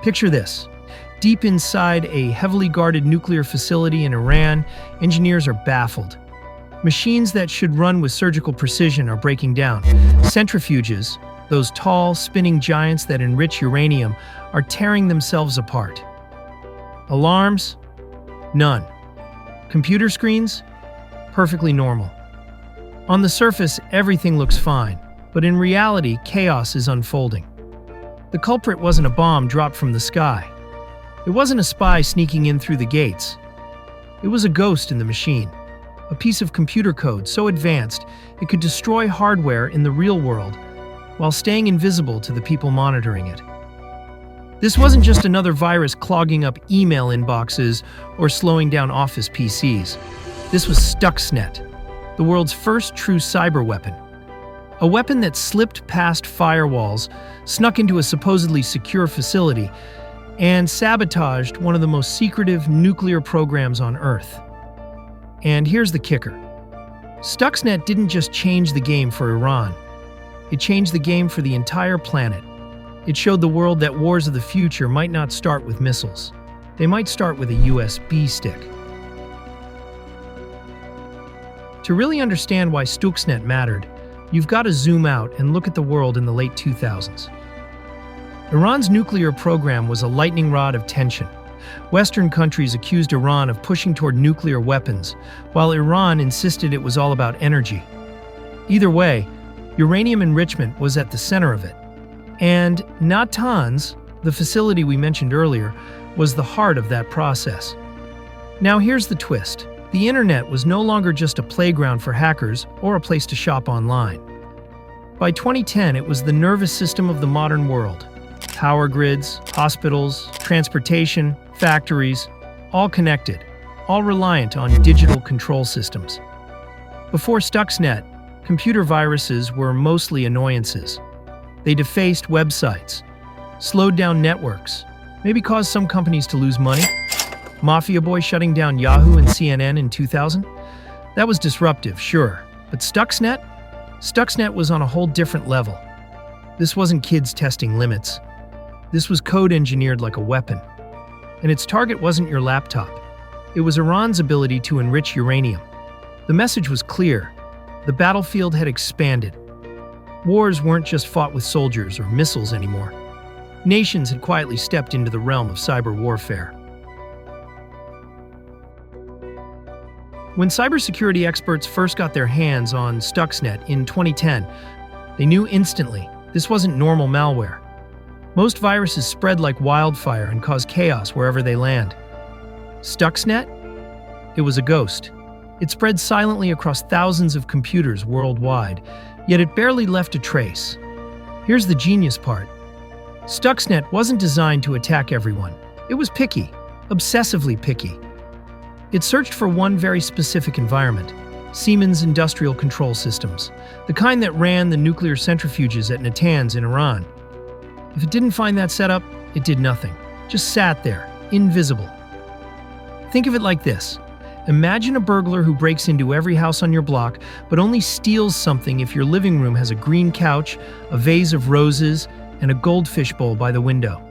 Picture this. Deep inside a heavily guarded nuclear facility in Iran, engineers are baffled. Machines that should run with surgical precision are breaking down. Centrifuges, those tall, spinning giants that enrich uranium, are tearing themselves apart. Alarms? None. Computer screens? Perfectly normal. On the surface, everything looks fine, but in reality, chaos is unfolding. The culprit wasn't a bomb dropped from the sky. It wasn't a spy sneaking in through the gates. It was a ghost in the machine, a piece of computer code so advanced it could destroy hardware in the real world while staying invisible to the people monitoring it. This wasn't just another virus clogging up email inboxes or slowing down office PCs. This was Stuxnet, the world's first true cyber weapon. A weapon that slipped past firewalls, snuck into a supposedly secure facility, and sabotaged one of the most secretive nuclear programs on Earth. And here's the kicker. Stuxnet didn't just change the game for Iran. It changed the game for the entire planet. It showed the world that wars of the future might not start with missiles. They might start with a USB stick. To really understand why Stuxnet mattered, you've got to zoom out and look at the world in the late 2000s. Iran's nuclear program was a lightning rod of tension. Western countries accused Iran of pushing toward nuclear weapons, while Iran insisted it was all about energy. Either way, uranium enrichment was at the center of it. And Natanz, the facility we mentioned earlier, was the heart of that process. Now here's the twist. The internet was no longer just a playground for hackers or a place to shop online. By 2010, it was the nervous system of the modern world. Power grids, hospitals, transportation, factories, all connected, all reliant on digital control systems. Before Stuxnet, computer viruses were mostly annoyances. They defaced websites, slowed down networks, maybe caused some companies to lose money. Mafia Boy shutting down Yahoo and CNN in 2000? That was disruptive, sure. But Stuxnet? Stuxnet was on a whole different level. This wasn't kids testing limits. This was code engineered like a weapon. And its target wasn't your laptop. It was Iran's ability to enrich uranium. The message was clear. The battlefield had expanded. Wars weren't just fought with soldiers or missiles anymore. Nations had quietly stepped into the realm of cyber warfare. When cybersecurity experts first got their hands on Stuxnet in 2010, they knew instantly this wasn't normal malware. Most viruses spread like wildfire and cause chaos wherever they land. Stuxnet? It was a ghost. It spread silently across thousands of computers worldwide, yet it barely left a trace. Here's the genius part. Stuxnet wasn't designed to attack everyone. It was picky, obsessively picky. It searched for one very specific environment, Siemens Industrial Control Systems, the kind that ran the nuclear centrifuges at Natanz in Iran. If it didn't find that setup, it did nothing. Just sat there, invisible. Think of it like this. Imagine a burglar who breaks into every house on your block, but only steals something if your living room has a green couch, a vase of roses, and a goldfish bowl by the window.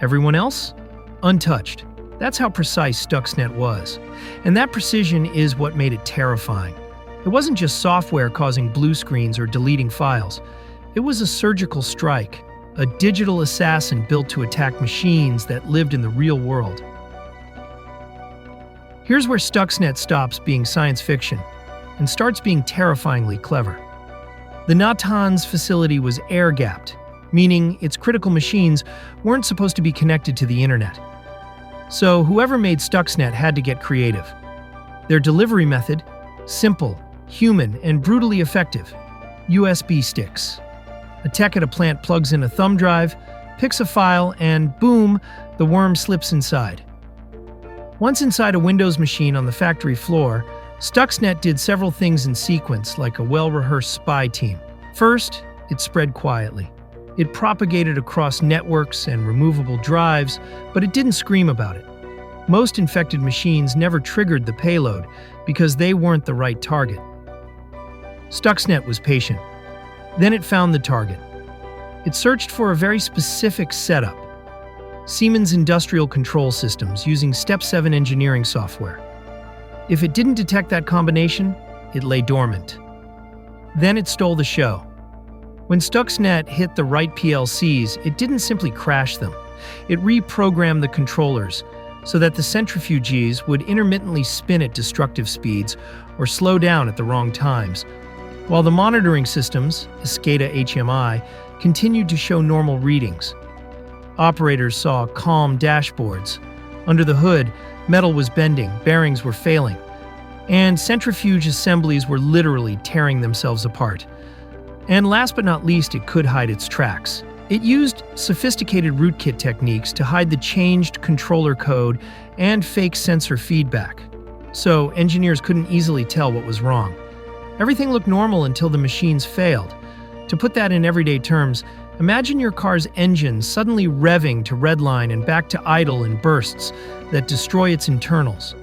Everyone else? Untouched. That's how precise Stuxnet was. And that precision is what made it terrifying. It wasn't just software causing blue screens or deleting files. It was a surgical strike, a digital assassin built to attack machines that lived in the real world. Here's where Stuxnet stops being science fiction and starts being terrifyingly clever. The Natanz facility was air-gapped, meaning its critical machines weren't supposed to be connected to the internet. So whoever made Stuxnet had to get creative. Their delivery method? Simple, human, and brutally effective. USB sticks. A tech at a plant plugs in a thumb drive, picks a file, and boom, the worm slips inside. Once inside a Windows machine on the factory floor, Stuxnet did several things in sequence like a well-rehearsed spy team. First, it spread quietly. It propagated across networks and removable drives, but it didn't scream about it. Most infected machines never triggered the payload because they weren't the right target. Stuxnet was patient. Then it found the target. It searched for a very specific setup. Siemens Industrial Control Systems using Step 7 engineering software. If it didn't detect that combination, it lay dormant. Then it stole the show. When Stuxnet hit the right PLCs, it didn't simply crash them. It reprogrammed the controllers so that the centrifuges would intermittently spin at destructive speeds or slow down at the wrong times, while the monitoring systems, SCADA HMI, continued to show normal readings. Operators saw calm dashboards. Under the hood, metal was bending, bearings were failing, and centrifuge assemblies were literally tearing themselves apart. And last but not least, it could hide its tracks. It used sophisticated rootkit techniques to hide the changed controller code and fake sensor feedback, so engineers couldn't easily tell what was wrong. Everything looked normal until the machines failed. To put that in everyday terms, imagine your car's engine suddenly revving to redline and back to idle in bursts that destroy its internals,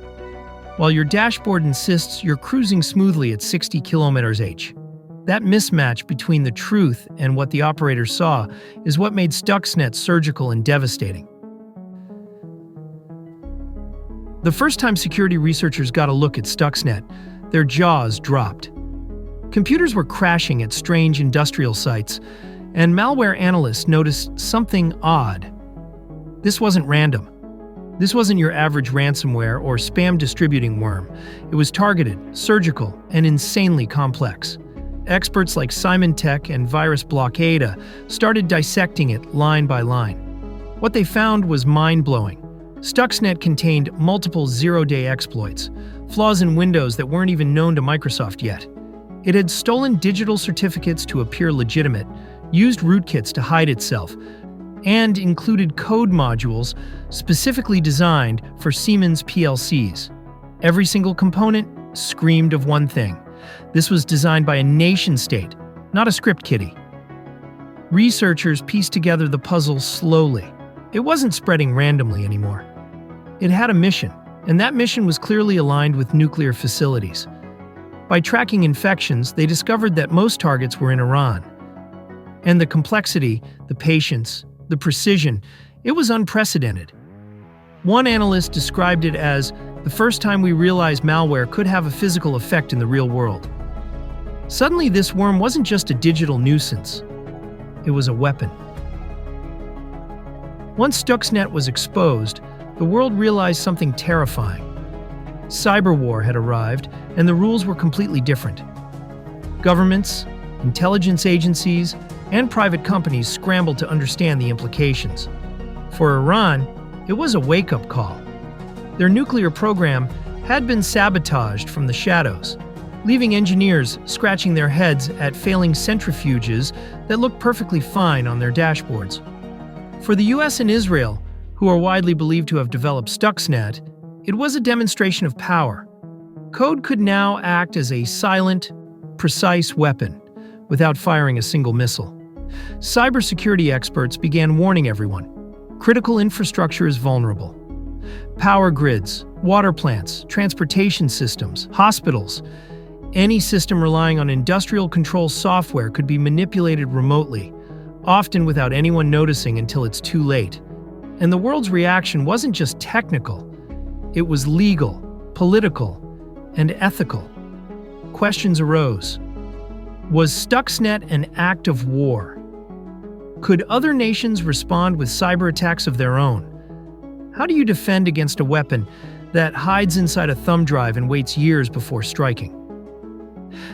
while your dashboard insists you're cruising smoothly at 60 km/h. That mismatch between the truth and what the operator saw is what made Stuxnet surgical and devastating. The first time security researchers got a look at Stuxnet, their jaws dropped. Computers were crashing at strange industrial sites, and malware analysts noticed something odd. This wasn't random. This wasn't your average ransomware or spam distributing worm. It was targeted, surgical, and insanely complex. Experts like Symantec and Virus Blockade started dissecting it line by line. What they found was mind-blowing. Stuxnet contained multiple zero-day exploits, flaws in Windows that weren't even known to Microsoft yet. It had stolen digital certificates to appear legitimate, used rootkits to hide itself, and included code modules specifically designed for Siemens PLCs. Every single component screamed of one thing. This was designed by a nation-state, not a script kiddie. Researchers pieced together the puzzle slowly. It wasn't spreading randomly anymore. It had a mission, and that mission was clearly aligned with nuclear facilities. By tracking infections, they discovered that most targets were in Iran. And the complexity, the patience, the precision, it was unprecedented. One analyst described it as the first time we realized malware could have a physical effect in the real world. Suddenly, this worm wasn't just a digital nuisance. It was a weapon. Once Stuxnet was exposed, the world realized something terrifying. Cyberwar had arrived, and the rules were completely different. Governments, intelligence agencies, and private companies scrambled to understand the implications. For Iran, it was a wake-up call. Their nuclear program had been sabotaged from the shadows, leaving engineers scratching their heads at failing centrifuges that looked perfectly fine on their dashboards. For the US and Israel, who are widely believed to have developed Stuxnet, it was a demonstration of power. Code could now act as a silent, precise weapon without firing a single missile. Cybersecurity experts began warning everyone. Critical infrastructure is vulnerable. Power grids, water plants, transportation systems, hospitals. Any system relying on industrial control software could be manipulated remotely, often without anyone noticing until it's too late. And the world's reaction wasn't just technical. It was legal, political, and ethical. Questions arose. Was Stuxnet an act of war? Could other nations respond with cyber attacks of their own? How do you defend against a weapon that hides inside a thumb drive and waits years before striking?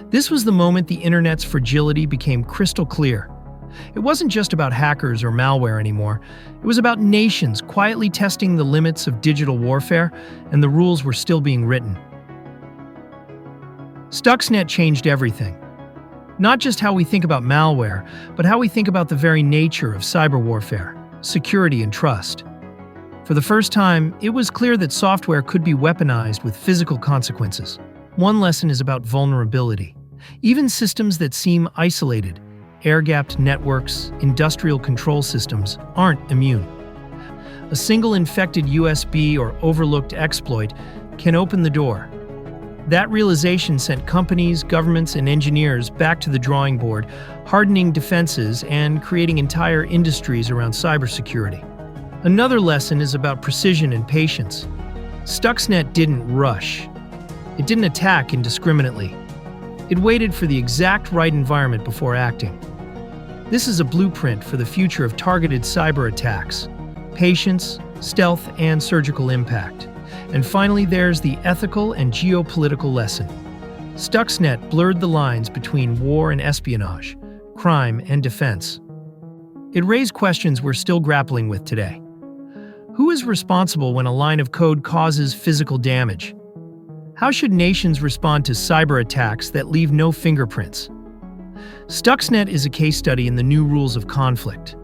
This was the moment the internet's fragility became crystal clear. It wasn't just about hackers or malware anymore. It was about nations quietly testing the limits of digital warfare, and the rules were still being written. Stuxnet changed everything. Not just how we think about malware, but how we think about the very nature of cyber warfare, security, and trust. For the first time, it was clear that software could be weaponized with physical consequences. One lesson is about vulnerability. Even systems that seem isolated, air-gapped networks, industrial control systems, aren't immune. A single infected USB or overlooked exploit can open the door. That realization sent companies, governments, and engineers back to the drawing board, hardening defenses and creating entire industries around cybersecurity. Another lesson is about precision and patience. Stuxnet didn't rush. It didn't attack indiscriminately. It waited for the exact right environment before acting. This is a blueprint for the future of targeted cyber attacks: patience, stealth, and surgical impact. And finally, there's the ethical and geopolitical lesson. Stuxnet blurred the lines between war and espionage, crime and defense. It raised questions we're still grappling with today. Who is responsible when a line of code causes physical damage? How should nations respond to cyber attacks that leave no fingerprints? Stuxnet is a case study in the new rules of conflict.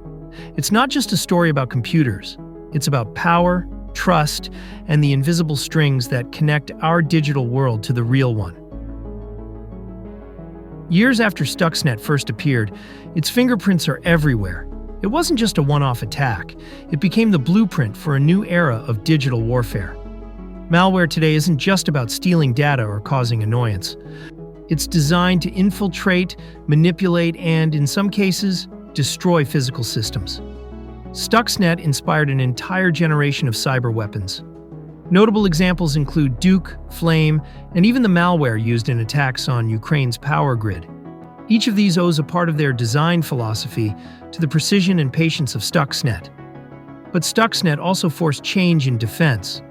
It's not just a story about computers. It's about power, trust, and the invisible strings that connect our digital world to the real one. Years after Stuxnet first appeared, its fingerprints are everywhere. It wasn't just a one-off attack. It became the blueprint for a new era of digital warfare. Malware today isn't just about stealing data or causing annoyance. It's designed to infiltrate, manipulate, and, in some cases, destroy physical systems. Stuxnet inspired an entire generation of cyber weapons. Notable examples include Duke, Flame, and even the malware used in attacks on Ukraine's power grid. Each of these owes a part of their design philosophy to the precision and patience of Stuxnet. But Stuxnet also forced change in defense.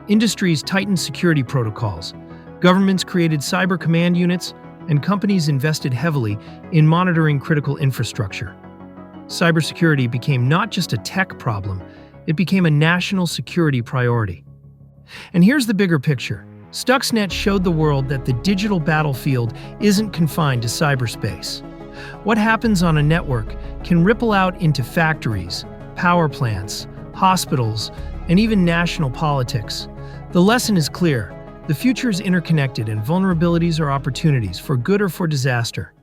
Industries tightened security protocols, governments created cyber command units, and companies invested heavily in monitoring critical infrastructure. Cybersecurity became not just a tech problem, it became a national security priority. And here's the bigger picture. Stuxnet showed the world that the digital battlefield isn't confined to cyberspace. What happens on a network can ripple out into factories, power plants, hospitals, and even national politics. The lesson is clear. The future is interconnected, and vulnerabilities are opportunities, for good or for disaster.